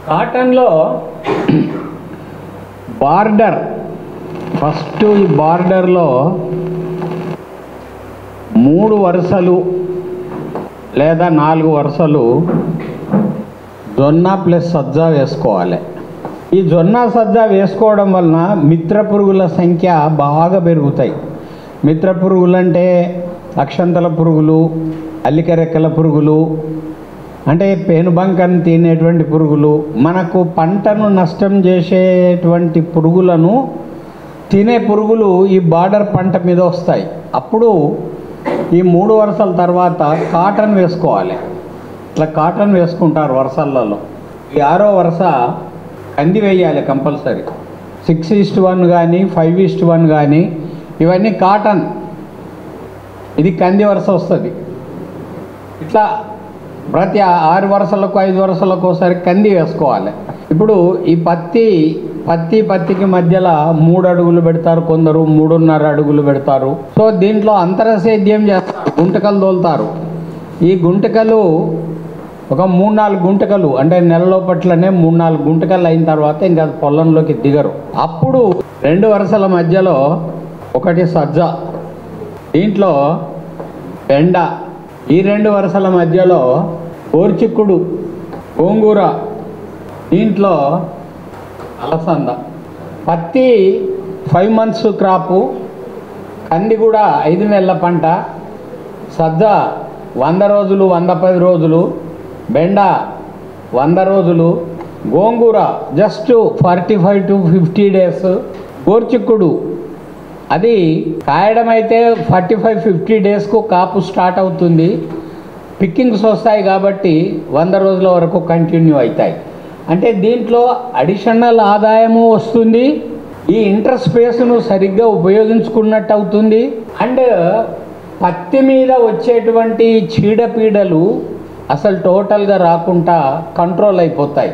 కాటన్లో border first ఈ బార్డర్లో 3 వరుసలు లేదా 4 వరుసలు జొన్న ప్లస్ సజ్జ వేసుకోవాలి. ఈ జొన్న సజ్జ వేసుకోవడం వలన మిత్ర పురుగుల సంఖ్య బాగా పెరుగుతాయి. మిత్ర పురుగులు అంటే అక్షంతల పురుగులు, అల్లిక రెక్కల పురుగులు, అంటే పేనుబంకను తినేటువంటి పురుగులు, మనకు పంటను నష్టం చేసేటువంటి పురుగులను తినే పురుగులు ఈ బార్డర్ పంట మీద వస్తాయి. అప్పుడు ఈ 3 వరుసల తర్వాత కాటన్ వేసుకోవాలి. ఇట్లా కాటన్ వేసుకుంటారు వరుసలలో. ఈ 6వ వరుస కంది వేయాలి కంపల్సరీ. 6:1 కానీ 5:1 కానీ ఇవన్నీ కాటన్. ఇది కంది వరుస వస్తుంది. ఇట్లా ప్రతి 6 వరుసలకు 5 వరుసలకు ఒకసారి కంది వేసుకోవాలి. ఇప్పుడు ఈ పత్తికి మధ్యలో 3 అడుగులు పెడతారు, కొందరు 3.5 అడుగులు పెడతారు. సో దీంట్లో అంతరసేద్యం చేస్తారు, గుంటకలు తోలుతారు. ఈ గుంటకలు ఒక 3-4 గుంటకలు, అంటే నెలలో పట్లనే 3-4 గుంటకలు అయిన తర్వాత ఇంకా పొలంలోకి దిగరు. అప్పుడు 2 వరుసల మధ్యలో ఒకటి సజ్జ, దీంట్లో బెండ, ఈ 2 వరుసల మధ్యలో గోర్చిక్కుడు, గోంగూర, దీంట్లో అలసంద. పత్తి 5 months క్రాపు, కంది కూడా 5 నెలల పంట, సజ్జ 100 రోజులు 110 రోజులు, బెండ 100 రోజులు, గోంగూర జస్ట్ 45 to 50 days, గోర్చిక్కుడు అది కాయడం అయితే 45-50 daysకు కాపు స్టార్ట్ అవుతుంది. పిక్కింగ్స్ వస్తాయి కాబట్టి 100 రోజుల వరకు కంటిన్యూ అవుతాయి. అంటే దీంట్లో అడిషనల్ ఆదాయము వస్తుంది, ఈ ఇంటర్స్పేస్ను సరిగ్గా ఉపయోగించుకున్నట్టు అవుతుంది. అండ్ పత్తి మీద వచ్చేటువంటి చీడపీడలు అసలు టోటల్గా రాకుండా కంట్రోల్ అయిపోతాయి.